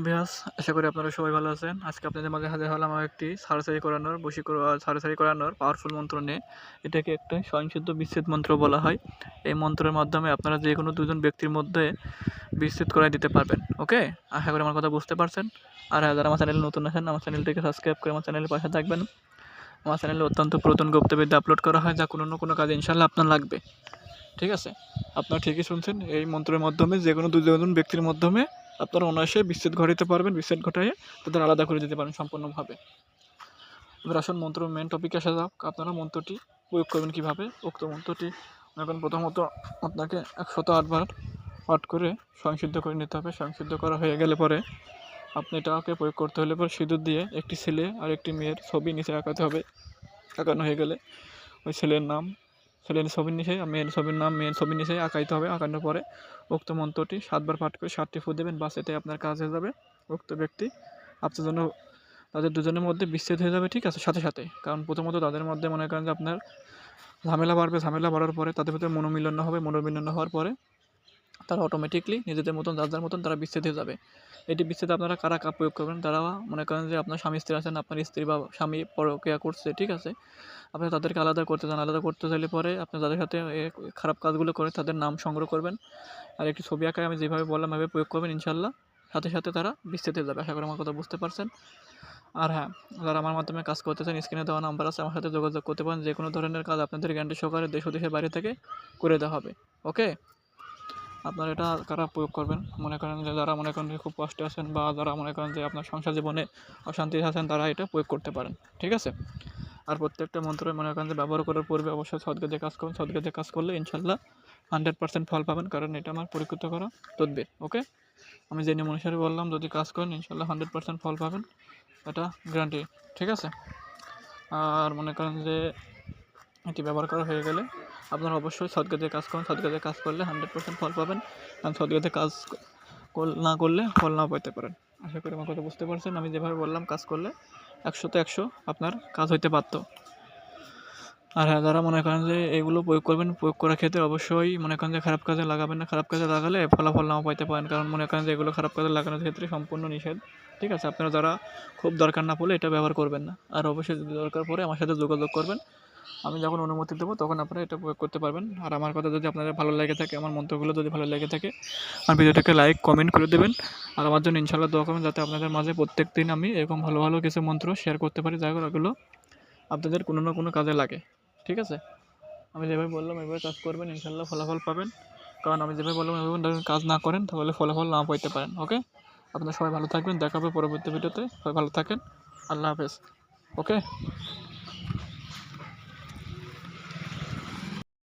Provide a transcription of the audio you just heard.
Viewers, আশা করি আপনারা সবাই ভালো আছেন। আজকে আপনাদের মাঝে হাজির হলাম আমার একটি সারাসারি করানোর পাওয়ারফুল মন্ত্র নিয়ে। এটাকে একটা স্বয়ংসিদ্ধ বিচ্ছেদ মন্ত্র বলা হয়। এই মন্ত্রের মাধ্যমে আপনারা যে কোনো দুজন ব্যক্তির মধ্যে বিচ্ছেদ করাই দিতে পারবেন। ওকে, আশা করি আমার কথা বুঝতে পারছেন। আর যারা আমার চ্যানেলে নতুন আছেন, আমার চ্যানেলটিকে সাবস্ক্রাইব করে আমার চ্যানেলের পাশে থাকবেন। আমার চ্যানেলে অত্যন্ত পুরাতন গুপ্তবিদ্যা আপলোড করা হয়, যা কোনো না কোনো কাজে ইনশাল্লাহ আপনার লাগবে। ঠিক আছে, আপনারা ঠিকই শুনছেন। এই মন্ত্রের মাধ্যমে যে কোনো দুজন ব্যক্তির মাধ্যমে আপনারা অনায়াসে বিচ্ছেদ ঘটাতে পারবেন। বিচ্ছেদ ঘটাইয়ে তাদের আলাদা করে দিতে পারেন সম্পূর্ণভাবে। এবার আসুন মন্ত্র মেন টপিকে আসা যাক। আপনারা মন্ত্রটি প্রয়োগ করবেন কীভাবে। উক্ত মন্ত্রটি এখন প্রথমত আপনাকে 108 বার পাঠ করে স্বয়ংসিদ্ধ করে নিতে হবে। স্বয়ংসিদ্ধ করা হয়ে গেলে পরে আপনি এটাকে প্রয়োগ করতে হলে পরে সিঁদুর দিয়ে একটি ছেলে আর একটি মেয়ের ছবি নিচে আঁকাতে হবে। আঁকানো হয়ে গেলে ওই ছেলের ছবির নিচে মেয়ের ছবির নাম মেয়ের ছবির নিচে আঁকাইতে হবে। আঁকানোর পরে উক্ত মন্ত্রটি 7 বার পাঠ করে 7টি ফু দেবেন। বাস এতে আপনার কাজ হয়ে যাবে। উক্ত ব্যক্তি আপনার জন্য তাদের দুজনের মধ্যে বিচ্ছেদ হয়ে যাবে। ঠিক আছে, সাথে সাথে। কারণ প্রথমত তাদের মধ্যে মনে করেন যে আপনার ঝামেলা বাড়বে। ঝামেলা বাড়ার পরে তাদের ভিতরে মনোমিলন হবে। মনোমিলন হওয়ার পরে তারা অটোমেটিকলি নিজেদের মতন যার মতন তারা বিচ্ছেদ হয়ে যাবে। এটি বিচ্ছেদ আপনারা কারা প্রয়োগ করবেন, তারা মনে করেন যে আপনার স্বামী স্ত্রী আছেন, আপনার স্ত্রী বা স্বামী পরক্রিয়া করছে। ঠিক আছে, আপনি তাদেরকে আলাদা করতে চান। আলাদা করতে চাইলে পরে আপনি যাদের সাথে খারাপ কাজগুলো করে তাদের নাম সংগ্রহ করবেন আর একটি ছবি আঁকায় আমি যেভাবে বললাম এভাবে প্রয়োগ করবেন। ইনশাল্লাহ সাথে সাথে তারা বিচ্ছেদ হয়ে যাবে। আশা করি আমার কথা বুঝতে পারছেন। আর হ্যাঁ, যারা আমার মাধ্যমে কাজ করতে চান, স্ক্রিনে দেওয়া নাম্বার আছে, আমার সাথে যোগাযোগ করতে পারেন। যে কোনো ধরনের কাজ আপনাদের গ্যারান্টি সহকারে দেশ ও দেশের বাইরে থেকে করে দেওয়া হবে। ওকে, আপনারা এটা কারা প্রয়োগ করবেন, মনে করেন যে যারা মনে করেন যে খুব কষ্টে আছেন বা যারা মনে করেন যে আপনার সংসার জীবনে অশান্তি আছেন, তারা এটা প্রয়োগ করতে পারেন। ঠিক আছে, আর প্রত্যেকটা মন্ত্র মনে করেন যে ব্যবহার করার পূর্বে অবশ্যই সদকা দিয়ে কাজ করুন। সদকা দিয়ে কাজ করলে ইনশাল্লাহ 100% ফল পাবেন, কারণ এটা আমার পরীক্ষিত করা তদবির। ওকে, আমি যে নিয়ম অনুসারে বললাম যদি কাজ করেন ইনশাল্লাহ 100% ফল পাবেন, এটা গ্যারান্টি। ঠিক আছে, আর মনে করেন যে এটি ব্যবহার করা হয়ে গেলে আপনারা অবশ্যই সদকা দিয়ে কাজ করুন। সদকা দিয়ে কাজ করলে 100% ফল পাবেন, কারণ সদকা দিয়ে কাজ না করলে ফল নাও পেতে পারেন। আশা করি আমার কথা বুঝতে পারছেন। আমি যেভাবে বললাম কাজ করলে 100তে 100 আপনার কাজ হইতে পারত। আর হ্যাঁ, যারা মনে করেন যে এগুলো প্রয়োগ করবেন, প্রয়োগ করার ক্ষেত্রে অবশ্যই মনে করেন যে খারাপ কাজে লাগাবেন না। খারাপ কাজে লাগালে ফলাফল নাও পাইতে পারেন, কারণ মনে করেন যে এগুলো খারাপ কাজে লাগানোর ক্ষেত্রে সম্পূর্ণ নিষেধ। ঠিক আছে, আপনারা যারা খুব দরকার না পড়লে এটা ব্যবহার করবেন না। আর অবশ্যই যদি দরকার পড়ে আমার সাথে যোগাযোগ করবেন। আমি যখন অনুমতি দেবো তখন আপনারা এটা প্রয়োগ করতে পারবেন। আর আমার কথা যদি আপনাদের ভালো লেগে থাকে, আমার মন্ত্রগুলো যদি ভালো লেগে থাকে, আমার ভিডিওটাকে লাইক কমেন্ট করে দেবেন। আর আমার জন্য ইনশাল্লাহ দোয়া করবেন, যাতে আপনাদের মাঝে প্রত্যেক দিন আমি এরকম ভালো ভালো কিছু মন্ত্র শেয়ার করতে পারি, যাগুলো আপনাদের কোনো না কোনো কাজে লাগে। ঠিক আছে, আমি যেভাবে বললাম এভাবে কাজ করবেন, ইনশাল্লাহ ফলাফল পাবেন। কারণ আমি যেভাবে বললাম এভাবে কাজ না করেন তাহলে ফলাফল না পাইতে পারেন। ওকে, আপনারা সবাই ভালো থাকবেন। দেখা হবে পরবর্তী ভিডিওতে। সবাই ভালো থাকেন। আল্লাহ হাফেজ। ওকে।